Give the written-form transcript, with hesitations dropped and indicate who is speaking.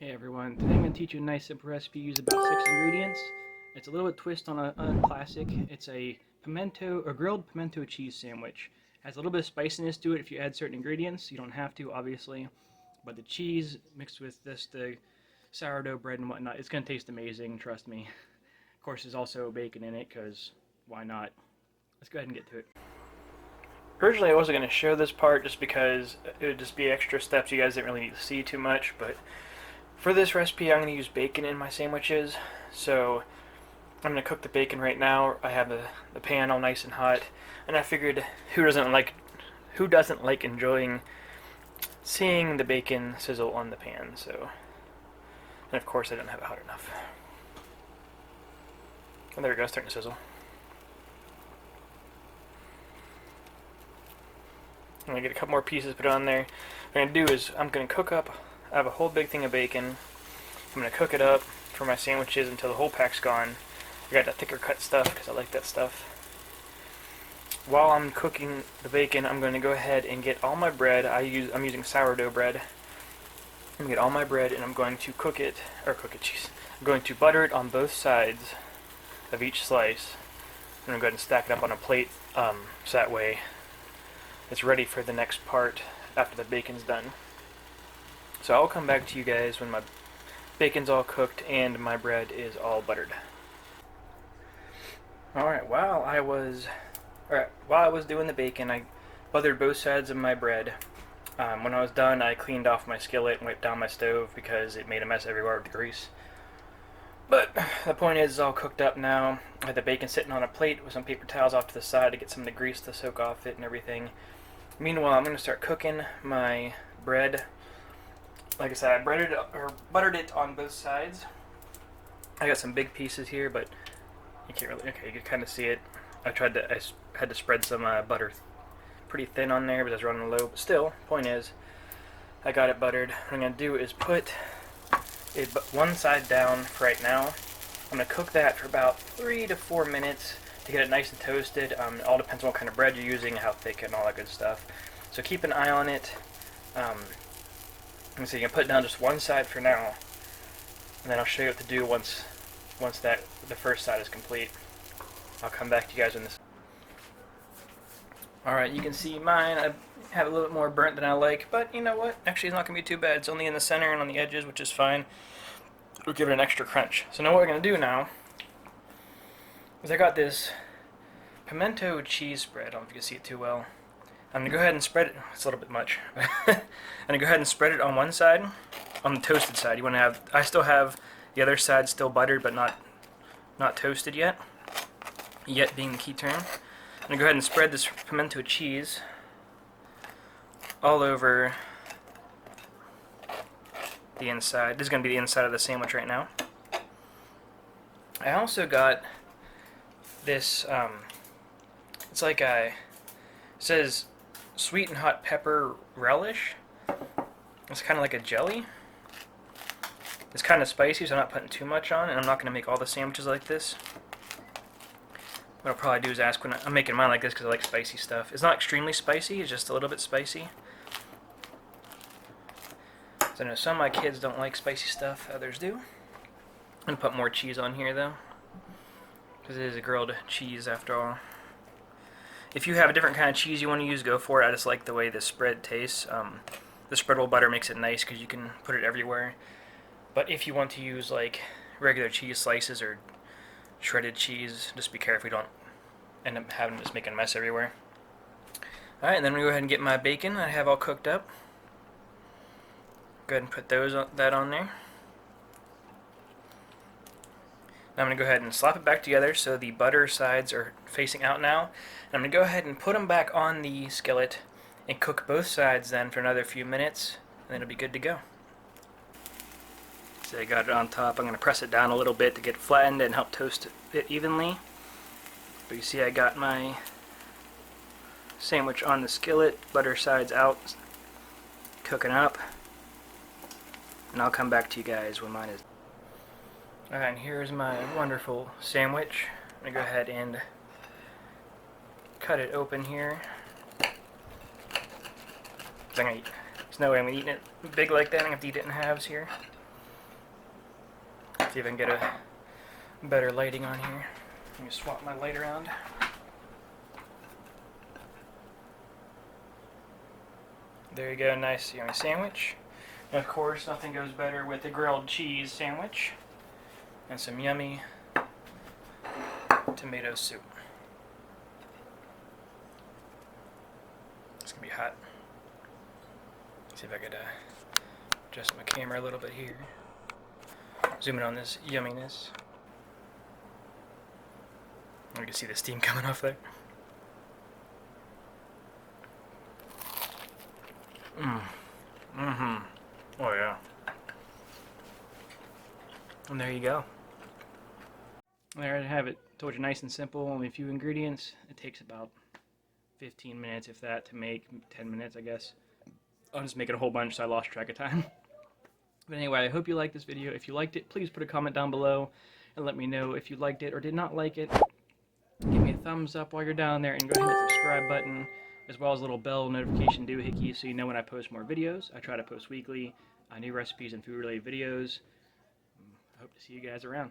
Speaker 1: Hey everyone, today I'm going to teach you a nice simple recipe. Use about 6 ingredients. It's a little bit twist on a classic. It's a grilled pimento cheese sandwich. It has a little bit of spiciness to it if you add certain ingredients. You don't have to, obviously, but the cheese mixed with the sourdough bread and whatnot, it's going to taste amazing, trust me. Of course, there's also bacon in it, because why not? Let's go ahead and get to it. Originally, I wasn't going to show this part just because it would just be extra steps you guys didn't really need to see too much, but for this recipe, I'm going to use bacon in my sandwiches, so I'm going to cook the bacon right now. I have the pan all nice and hot, and I figured who doesn't like enjoying seeing the bacon sizzle on the pan, so, and of course I didn't have it hot enough. And there we go, it's starting to sizzle. I'm going to get a couple more pieces put on there. What I'm going to do is I'm going to cook up, I have a whole big thing of bacon. I'm going to cook it up for my sandwiches until the whole pack's gone. I got the thicker cut stuff because I like that stuff. While I'm cooking the bacon, I'm going to go ahead and get all my bread. I'm using sourdough bread. I'm going to get all my bread and I'm going to jeez. I'm going to butter it on both sides of each slice. And I'm going to stack it up on a plate so that way it's ready for the next part after the bacon's done. So I'll come back to you guys when my bacon's all cooked and my bread is all buttered. Alright, while I was doing the bacon, I buttered both sides of my bread. When I was done, I cleaned off my skillet and wiped down my stove because it made a mess everywhere with the grease. But the point is, it's all cooked up now. I had the bacon sitting on a plate with some paper towels off to the side to get some of the grease to soak off it and everything. Meanwhile, I'm going to start cooking my bread. Like I said, I buttered it on both sides. I got some big pieces here, but you can't really, okay, you can kind of see it. I had to spread some butter pretty thin on there, but I was running low. But still, point is, I got it buttered. What I'm going to do is put it one side down for right now. I'm going to cook that for about 3 to 4 minutes to get it nice and toasted. It all depends on what kind of bread you're using, how thick, and all that good stuff. So keep an eye on it. So you can put it down just one side for now, and then I'll show you what to do once the first side is complete. I'll come back to you guys on this. Alright, you can see mine. I have a little bit more burnt than I like, but you know what? Actually, it's not going to be too bad. It's only in the center and on the edges, which is fine. It'll give it an extra crunch. So now what we're going to do now is I got this pimento cheese spread. I don't know if you can see it too well. I'm going to go ahead and spread it. It's a little bit much. I'm going to go ahead and spread it on one side, on the toasted side. You want to have, I still have the other side still buttered, but not toasted yet. Yet being the key term. I'm going to go ahead and spread this pimento cheese all over the inside. This is going to be the inside of the sandwich right now. I also got this, it's like it says sweet and hot pepper relish. It's kind of like a jelly. It's kind of spicy, so I'm not putting too much on, and I'm not going to make all the sandwiches like this. What I'll probably do is ask when I'm making mine like this because I like spicy stuff. It's not extremely spicy, it's just a little bit spicy. So I know some of my kids don't like spicy stuff, others do. I'm going to put more cheese on here though, because it is a grilled cheese after all. If you have a different kind of cheese you want to use, go for it. I just like the way the spread tastes. The spreadable butter makes it nice because you can put it everywhere. But if you want to use like regular cheese slices or shredded cheese, just be careful you don't end up having just making a mess everywhere. Alright, and then we go ahead and get my bacon I have all cooked up. Go ahead and put that on there. Now I'm going to go ahead and slap it back together so the butter sides are facing out now. And I'm going to go ahead and put them back on the skillet and cook both sides then for another few minutes, and then it'll be good to go. So I got it on top. I'm going to press it down a little bit to get it flattened and help toast it evenly. But you see I got my sandwich on the skillet, butter sides out, cooking up. And I'll come back to you guys when mine is. Alright, and here's my wonderful sandwich. I'm going to go ahead and cut it open here. There's no way I'm eating it big like that. I'm going to have to eat it in halves here. See if I can get a better lighting on here. Let me swap my light around. There you go, nice yummy sandwich. And of course, nothing goes better with a grilled cheese sandwich and some yummy tomato soup. It's gonna be hot. See if I could adjust my camera a little bit here. Zoom in on this yumminess. You can see the steam coming off there. Oh yeah. And there you go. There I have it. Told you, nice and simple, only a few ingredients. It takes about 15 minutes, if that, to make. 10 minutes, I guess. I'm just making a whole bunch, so I lost track of time. But anyway, I hope you liked this video. If you liked it, please put a comment down below and let me know if you liked it or did not like it. Give me a thumbs up while you're down there, and go ahead and hit the subscribe button, as well as a little bell notification doohickey so you know when I post more videos. I try to post weekly new recipes and food-related videos. I hope to see you guys around.